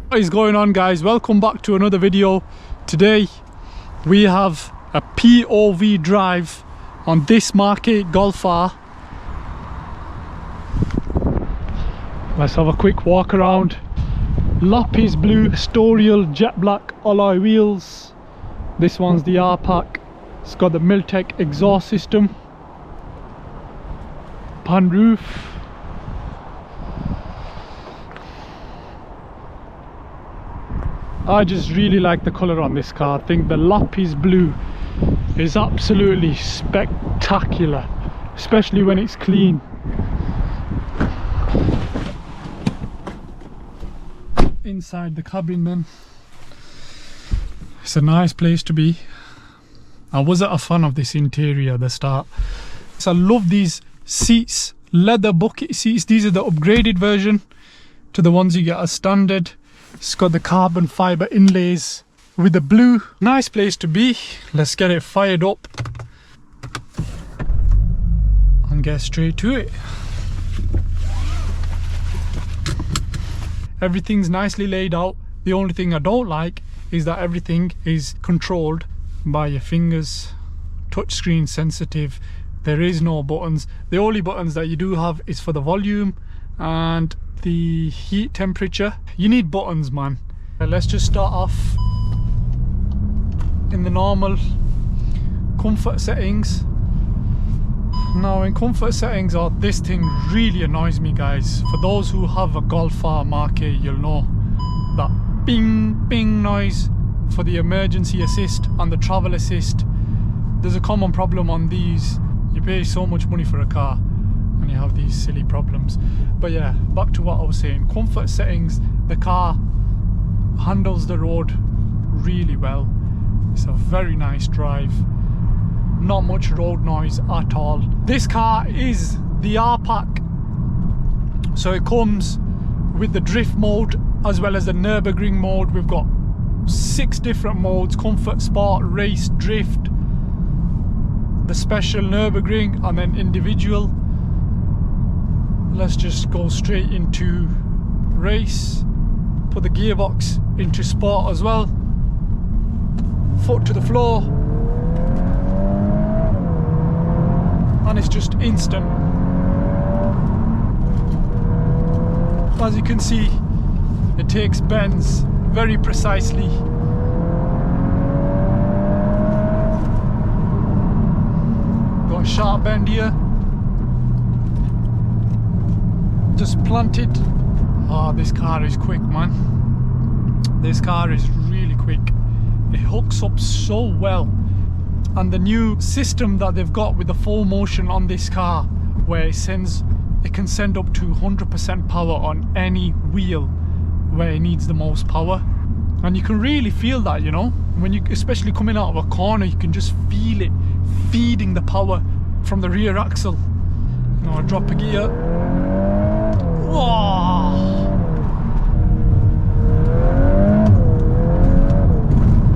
What is going on, guys? Welcome back to another video. Today we have a POV drive on this MK8 GOLF R. Let's have a quick walk around. Lapis blue Storial jet black alloy wheels. This one's the R pack. It's got the Miltech exhaust system. Pan roof. I just really like the colour on this car. I think the lapis blue is absolutely spectacular, especially when it's clean. Inside the cabin then, it's a nice place to be. I wasn't a fan of this interior at the start. So I love these seats, leather bucket seats. These are the upgraded version to the ones you get as standard. It's got the carbon fibre inlays with the blue. Nice place to be. Let's get it fired up and get straight to it. Everything's nicely laid out. The only thing I don't like is that everything is controlled by your fingers. Touchscreen sensitive. There is no buttons. The only buttons that you do have is for the volume and the heat temperature. You need buttons, man. Let's just start off in the normal comfort settings. Now in comfort settings, this thing really annoys me, guys. For those who have a Golf R MK8, you'll know that bing bing noise for the emergency assist and the travel assist. There's a common problem on these. You pay so much money for a car and you have these silly problems. But yeah, back to what I was saying. Comfort settings, the car handles the road really well. It's a very nice drive. Not much road noise at all. This car is the R pack, so it comes with the drift mode as well as the Nürburgring mode. We've got 6 different modes: comfort, sport, race, drift, the special Nürburgring, and then individual. Let's just go straight into race. Put the gearbox into sport as well. Foot to the floor. And it's just instant. As you can see, it takes bends very precisely. Got a sharp bend here. Just planted. Oh, this car is quick, man. This car is really quick. It hooks up so well. And the new system that they've got with the full motion on this car, where it can send up to 100% power on any wheel where it needs the most power. And you can really feel that, you know, when you, especially coming out of a corner, you can just feel it feeding the power from the rear axle. You know, I drop a gear. Whoa.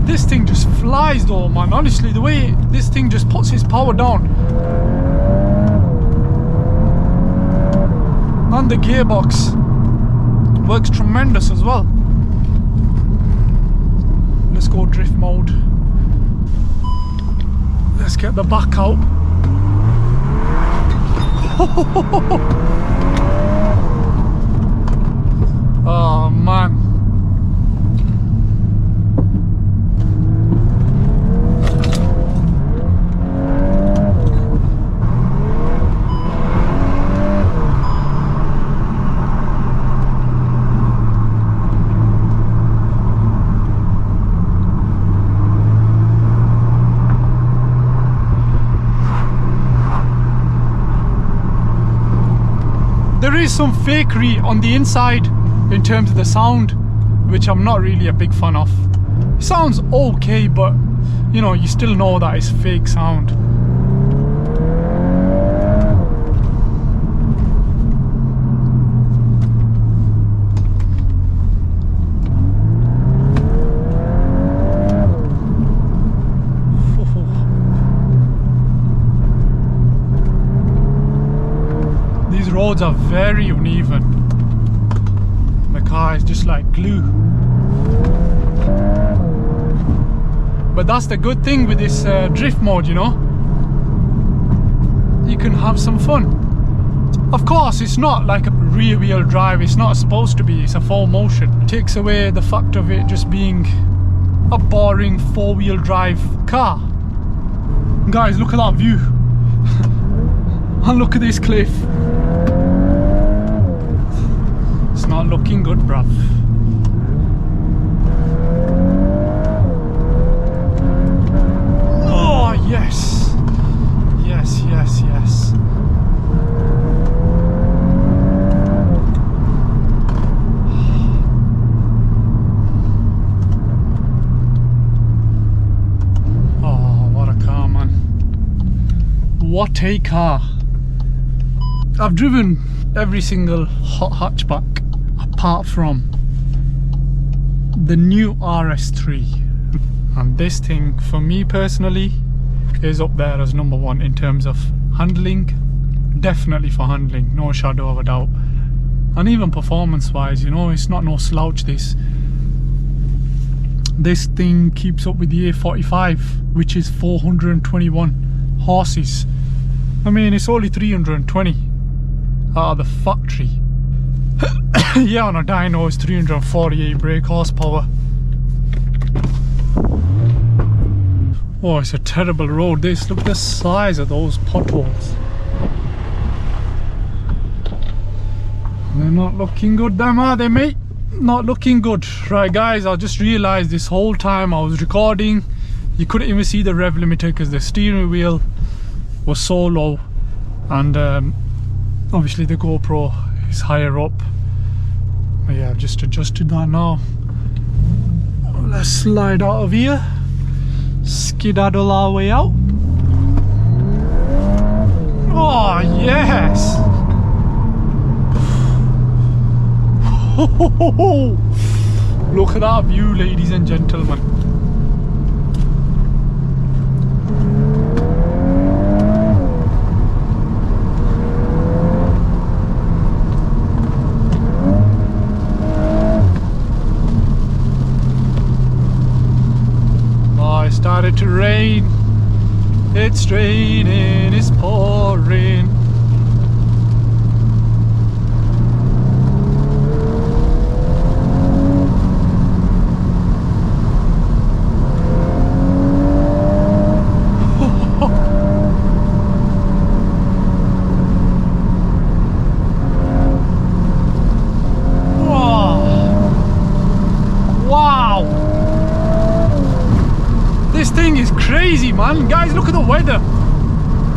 This thing just flies though, man. Honestly, the way this thing just puts its power down. And the gearbox works tremendous as well. Let's go drift mode. Let's get the back out. Oh man. There is some fakery on the inside in terms of the sound, which I'm not really a big fan of. It sounds okay, but you know, you still know that it's fake sound. These roads are very uneven. The car is just like glue. But that's the good thing with this drift mode, you know. You can have some fun. Of course, it's not like a rear wheel drive, it's not supposed to be, it's a full motion. It takes away the fact of it just being a boring 4-wheel drive car. Guys, look at that view. And look at this cliff. It's not looking good, bruv. Oh, yes. Yes, yes, yes. What a car. I've driven every single hot hatchback apart from the new RS3, and this thing for me personally is up there as number one in terms of handling. Definitely for handling, no shadow of a doubt. And even performance wise, you know, it's not no slouch. This thing keeps up with the A45, which is 421 horses. I mean, it's only 320 out of the factory. Yeah, on a dyno it's 348 brake horsepower. Oh, it's a terrible road this. Look at the size of those potholes. They're not looking good, them, are they, mate? Not looking good. Right, guys, I just realised this whole time I was recording, you couldn't even see the rev limiter because the steering wheel was so low, and obviously the GoPro is higher up. But yeah, I've just adjusted that now. Let's slide out of here, skedaddle our way out. Oh yes. Look at that view, ladies and gentlemen. Started to rain, it's raining, it's pouring. Crazy, man. Guys, look at the weather.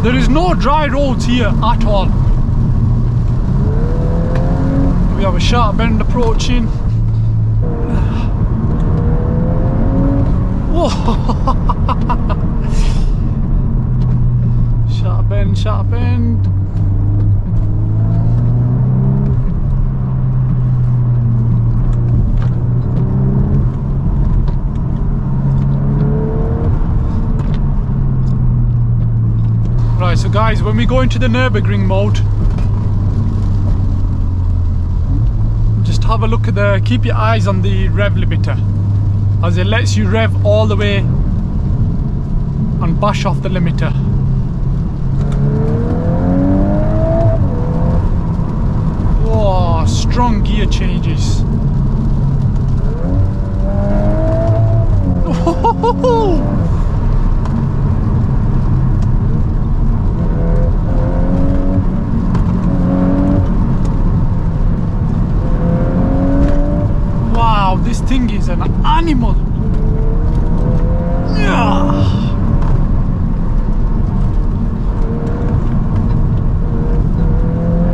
There is no dry roads here at all. We have a sharp bend approaching. Whoa. Sharp bend, sharp bend. So guys, when we go into the Nürburgring mode, just have a look at the, keep your eyes on the rev limiter, as it lets you rev all the way and bash off the limiter. Whoa, strong gear changes. This thing is an animal. Yeah.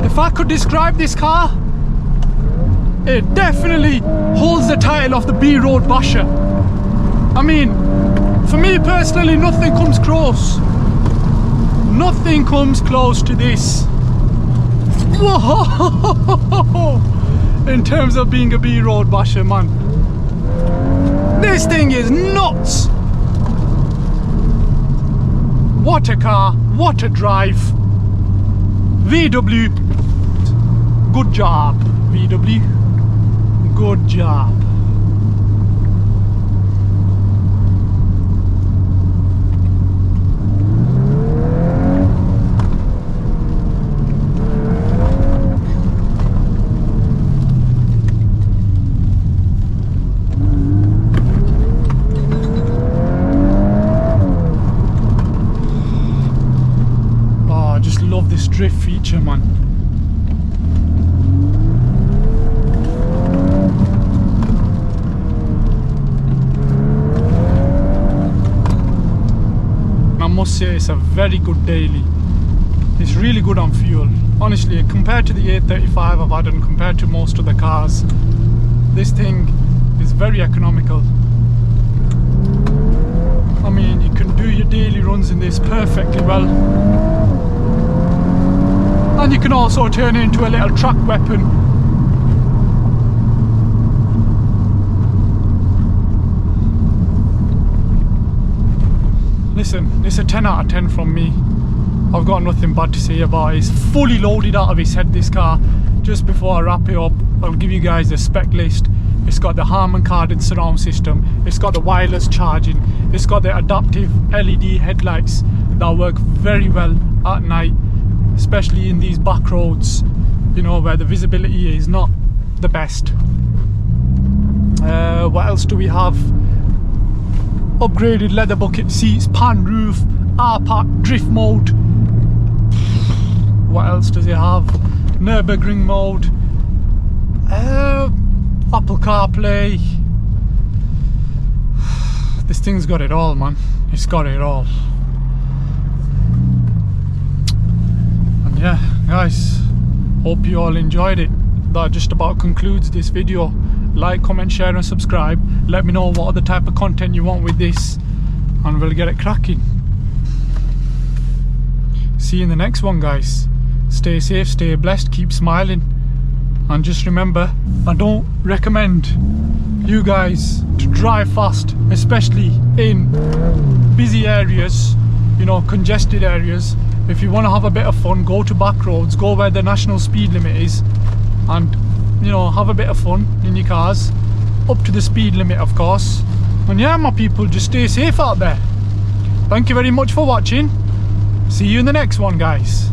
If I could describe this car, it definitely holds the title of the B-Road Basher. I mean, for me personally, nothing comes close. Nothing comes close to this. Whoa! In terms of being a B-Road Basher, man. This thing is nuts! What a car, what a drive. VW, good job, VW, good job. feature, man. I must say it's a very good daily. It's really good on fuel. Honestly, compared to the 835 I've had and compared to most of the cars, this thing is very economical. I mean, you can do your daily runs in this perfectly well. And you can also turn it into a little track weapon. Listen, it's a 10 out of 10 from me. I've got nothing bad to say about it. It's fully loaded out of its head, this car. Just before I wrap it up, I'll give you guys the spec list. It's got the Harman Kardon surround system. It's got the wireless charging. It's got the adaptive LED headlights that work very well at night, especially in these back roads, you know, where the visibility is not the best. What else do we have? Upgraded leather bucket seats, pan roof, R-Pack drift mode. What else does it have? Nürburgring mode, Apple CarPlay. This thing's got it all, man. It's got it all. And yeah, guys, hope you all enjoyed it. That just about concludes this video. Like, comment, share and subscribe. Let me know what other type of content you want with this, and we'll get it cracking. See you in the next one, guys. Stay safe, stay blessed, keep smiling, and just remember, I don't recommend you guys to drive fast, especially in busy areas, you know, congested areas. If you want to have a bit of fun, go to back roads, go where the national speed limit is, and, you know, have a bit of fun in your cars, up to the speed limit, of course. And yeah, my people, just stay safe out there. Thank you very much for watching. See you in the next one, guys.